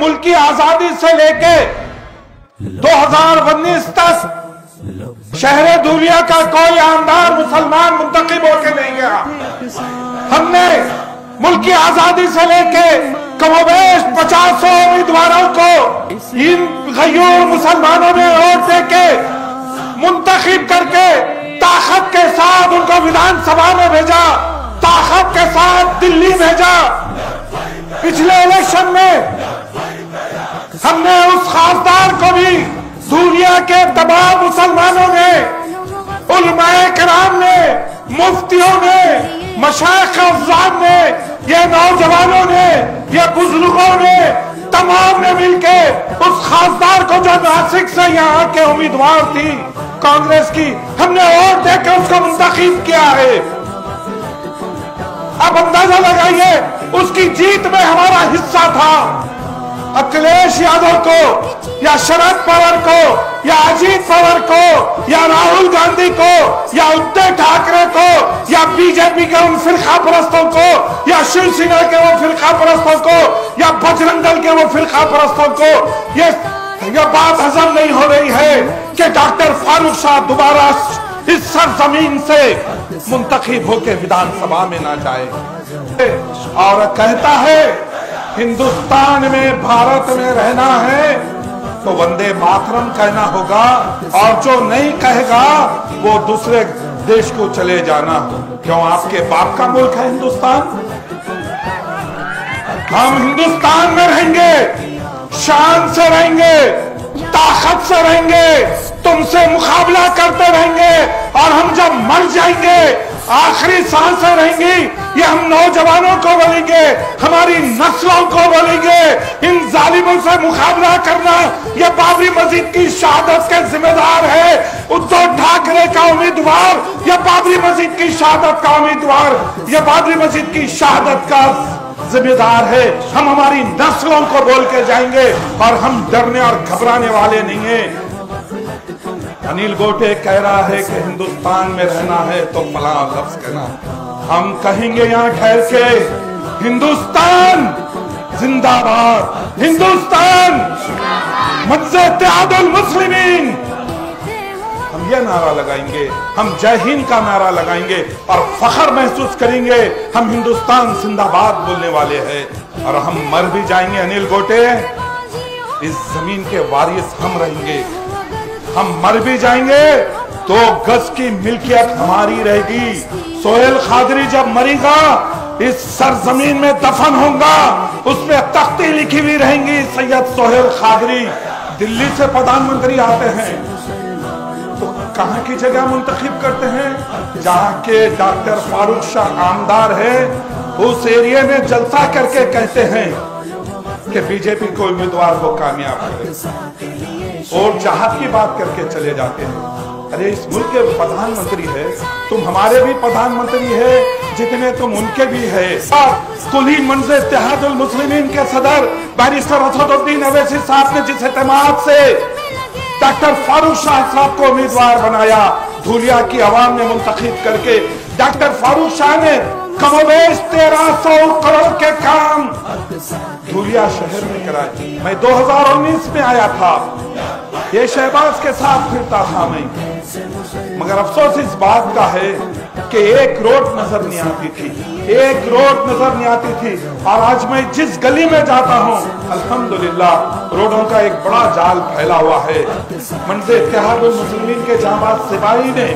मुल्क की आजादी से लेके 2019 तक शहर धूलिया का कोई आमदार मुसलमान मुंतखब होकर नहीं गया। हमने मुल्क की आजादी से लेके कमोबेश 50 उम्मीदवारों को इन गयूर मुसलमानों ने वोट देके मुंतखब करके ताकत के साथ उनको विधानसभा में भेजा, ताकत के साथ दिल्ली भेजा। पिछले इलेक्शन में हमने उस खासदार को भी धूलिया के तमाम मुसलमानों ने, उलमाए किराम ने, मुफ्तियों ने, मशाइख अफ़ज़ान ने, ये नौजवानों ने, ये बुजुर्गों ने, तमाम ने मिलके उस खासदार को जो नासिक से यहाँ के उम्मीदवार थी कांग्रेस की, हमने वोट देकर उसको मुंतखब किया है। अब अंदाजा लगाइए उसकी जीत में हमारा हिस्सा था। अखिलेश यादव को या शरद पवार को या अजीत पवार को या राहुल गांधी को या उद्धव ठाकरे को या बीजेपी के उन फिरका परस्तों को या शिवसेना के वो फिरका परस्तों को या बजरंग दल के वो फिरका परस्तों को ये बात हजम नहीं हो रही है कि डॉक्टर फारूक शाह दोबारा इस सरजमीन से मुंतखब होकर विधानसभा में ना जाए। और कहता है हिंदुस्तान में, भारत में रहना है तो वंदे मातरम कहना होगा, और जो नहीं कहेगा वो दूसरे देश को चले जाना। क्यों? आपके बाप का मुल्क है हिंदुस्तान। हम हिंदुस्तान में रहेंगे, शान से रहेंगे, ताकत से रहेंगे, तुमसे मुकाबला करते रहेंगे, और हम जब मर जाएंगे आखिरी सांसें रहेंगी, ये हम नौजवानों को बोलेंगे, हमारी नस्लों को बोलेंगे, इन जालिमों से मुकाबला करना ये बाबरी मस्जिद की शहादत के जिम्मेदार है। उद्धव ठाकरे का उम्मीदवार ये बाबरी मस्जिद की शहादत का उम्मीदवार, ये बाबरी मस्जिद की शहादत का जिम्मेदार है। हम हमारी नस्लों को बोल के जाएंगे और हम डरने और घबराने वाले नहीं है। अनिल गोटे कह रहा है कि हिंदुस्तान में रहना है तो फला लफ्ज कहना। हम कहेंगे यहाँ ठहर के हिंदुस्तान जिंदाबाद, हिंदुस्तान मज़्ज़-ए-इत्तेहादुल मुस्लिमीन। हम ये नारा लगाएंगे, हम जय हिंद का नारा लगाएंगे और फख्र महसूस करेंगे हम हिंदुस्तान जिंदाबाद बोलने वाले हैं। और हम मर भी जाएंगे अनिल गोटे, इस जमीन के वारिस हम रहेंगे। हम मर भी जाएंगे 2 गज की मिल्कियत हमारी रहेगी। सोहेल खादरी जब मरेगा इस सरजमीन में दफन होगा, उसमें तख्ती लिखी हुई रहेंगी सैयद सोहेल खादरी। दिल्ली से प्रधानमंत्री आते हैं तो कहां की जगह मुंतखब करते हैं? जहां के डॉक्टर फारूक शाह आमदार है, उस एरिया में जलसा करके कहते हैं कि बीजेपी को उम्मीदवार को कामयाब करे और जहाद की बात करके चले जाते हैं। अरे इस मुल्क के प्रधानमंत्री है, तुम हमारे भी प्रधानमंत्री है, जितने तुम उनके भी है। कुली मज़्ज़-ए-इत्तेहादुल मुस्लिमीन के सदर बैरिस्टर असदुद्दीन अवैसी साहब ने जिस एतमाद से डॉक्टर फारूक शाह साहब को उम्मीदवार बनाया, धूलिया की आवाम ने मुंतखब करके डॉक्टर फारूक शाह ने कमोबेश 1300 करोड़ के काम धूलिया शहर में कराए। मैं 2019 में आया था, ये शहबाज के साथ फिरता था मैं, मगर अफसोस इस बात का है कि एक रोड नजर नहीं आती थी, एक रोड नजर नहीं आती थी। और आज मैं जिस गली में जाता हूँ अल्हम्दुलिल्लाह रोडों का एक बड़ा जाल फैला हुआ है। मज़्ज़-ए-इत्तेहादुल मुस्लिमीन के जाबाज सिपाही ने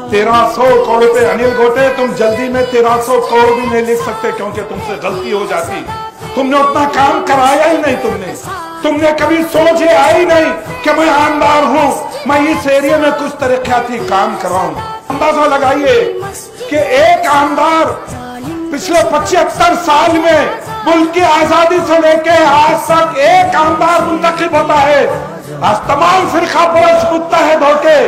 1300 करोड़ पे, अनिल गोटे तुम जल्दी में 1300 करोड़ भी नहीं लिख सकते क्योंकि तुमसे गलती हो जाती। तुमने उतना काम कराया ही नहीं, तुमने कभी सोचे आई नहीं कि मैं आमदार हूं, मैं इस एरिया में कुछ तरक्याती काम कराऊं। अंदाजा लगाइए कि एक आमदार पिछले 75 साल में मुल्क की आजादी से लेके आज तक एक आमदार मुंतखब होता है। आज तमाम फिरका परस्त मुत्तहिद होके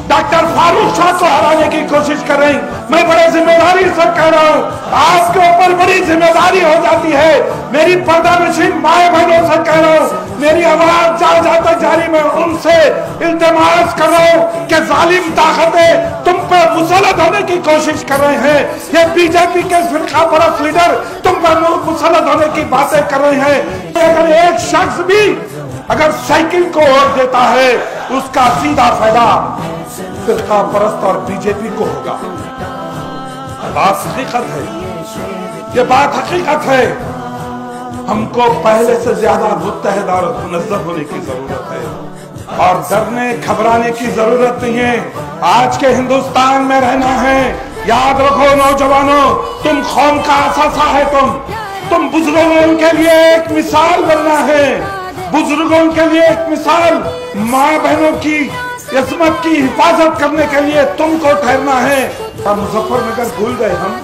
डॉक्टर फारूक शाह को हराने की कोशिश कर रही। मैं बड़े जिम्मेदारी से कह रहा हूँ, आपके ऊपर बड़ी जिम्मेदारी हो जाती है। मेरी पर्दानशीन माए बहनों से कह रहा हूँ, मेरी आवाज जा तक जारी, मैं उनसे इल्तिमास कर रहा हूँ कि जालिम ताकतें तुम पर मुसलत होने की कोशिश कर रहे हैं। ये बीजेपी के फिरका परस्त लीडर तुम पर मुसलत होने की बातें कर रहे हैं। अगर एक शख्स भी अगर साइकिल को वोट देता है, उसका सीधा फायदा फिरका परस्त और बीजेपी को होगा। बात हकीकत है, ये बात हकीकत है। हमको पहले से ज्यादा मुत्तहद और मुनज़्ज़म होने की जरूरत है और डरने घबराने की जरूरत नहीं है। आज के हिंदुस्तान में रहना है। याद रखो नौजवानों, तुम कौम का असासा है। तुम बुजुर्गों के लिए एक मिसाल बनना है। बुजुर्गों के लिए एक मिसाल, माँ बहनों की इस्मत की हिफाजत करने के लिए तुमको ठहरना है। मुजफ्फरनगर भूल गए हम।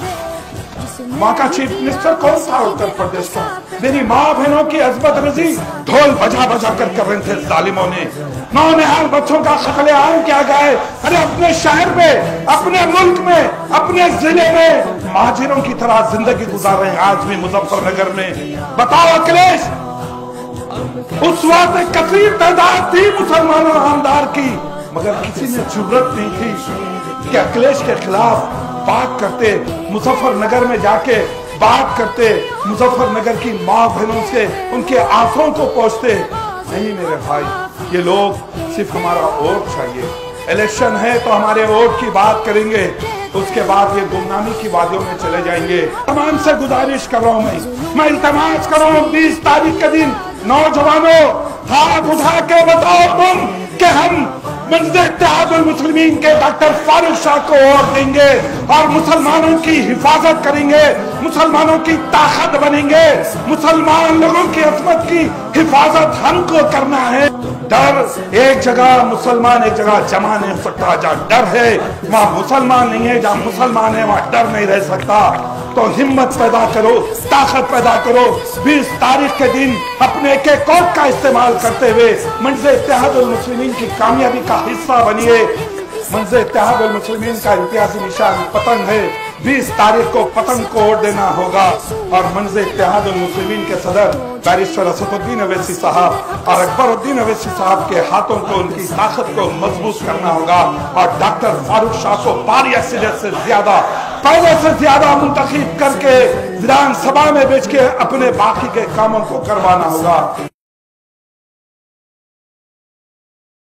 माँ का चीफ मिनिस्टर कौन था उत्तर प्रदेश का? मेरी माँ बहनों की अजमत रजी ढोल बजा बजा कर रहे थे जालिमों ने। नौनिहाल बच्चों का कत्लेआम किया गया है। अरे अपने शहर में, अपने मुल्क में, अपने जिले में महाजिरों की तरह जिंदगी गुजार रहे हैं आज भी मुजफ्फरनगर में। बताओ अखिलेश, उस वक्त एक कसीर तादाद थी मुसलमानों आमदार की, मगर किसी ने जुर्रत नहीं थी कि अखिलेश के खिलाफ बात करते, मुजफ्फरनगर में जाके बात करते, मुजफ्फरनगर की माँ बहनों से उनके आंसुओं को पहुंचते। नहीं मेरे भाई, ये लोग सिर्फ हमारा वोट चाहिए। इलेक्शन है तो हमारे वोट की बात करेंगे, उसके बाद ये गुमनामी की वादियों में चले जाएंगे। तमाम से गुजारिश कर रहा हूँ मैं इल्तमास कर रहा हूँ, 20 तारीख के दिन नौजवानों हाथ उठा के बताओ तुम कि हम मंजर इत्तेहादुल मुस्लिमीन के डॉक्टर फारूक शाह को वोट देंगे और मुसलमानों की हिफाजत करेंगे, मुसलमानों की ताकत बनेंगे। मुसलमान लोगों की अजमत की हिफाजत हमको करना है। डर एक जगह मुसलमान एक जगह जमा नहीं हो सकता। जहाँ डर है वहाँ मुसलमान नहीं है, जहाँ मुसलमान है वहाँ डर नहीं रह सकता। तो हिम्मत पैदा करो, ताकत पैदा करो। 20 तारीख के दिन अपने के कोट का इस्तेमाल करते हुए मंजर इत्तेहादुल मुस्लिमीन की कामयाबी का हिस्सा बनिए। मंजर इत्तेहादुल मुस्लिमीन का इम्तियाजी निशान पतंग है। 20 तारीख को पतंग को वोट देना होगा और मंजर इत्तेहादुल मुस्लिमीन के सदर बैरिस्टर असदुद्दीन अवैसी साहब और अकबरुद्दीन अवैसी साहब के हाथों को, उनकी ताकत को मजबूत करना होगा और डॉक्टर फारूक शाह को पारी अक्सरियत से ज्यादा, पहले से ज्यादा मुंतखब करके विधानसभा में भेज के अपने बाकी के कामों को करवाना होगा।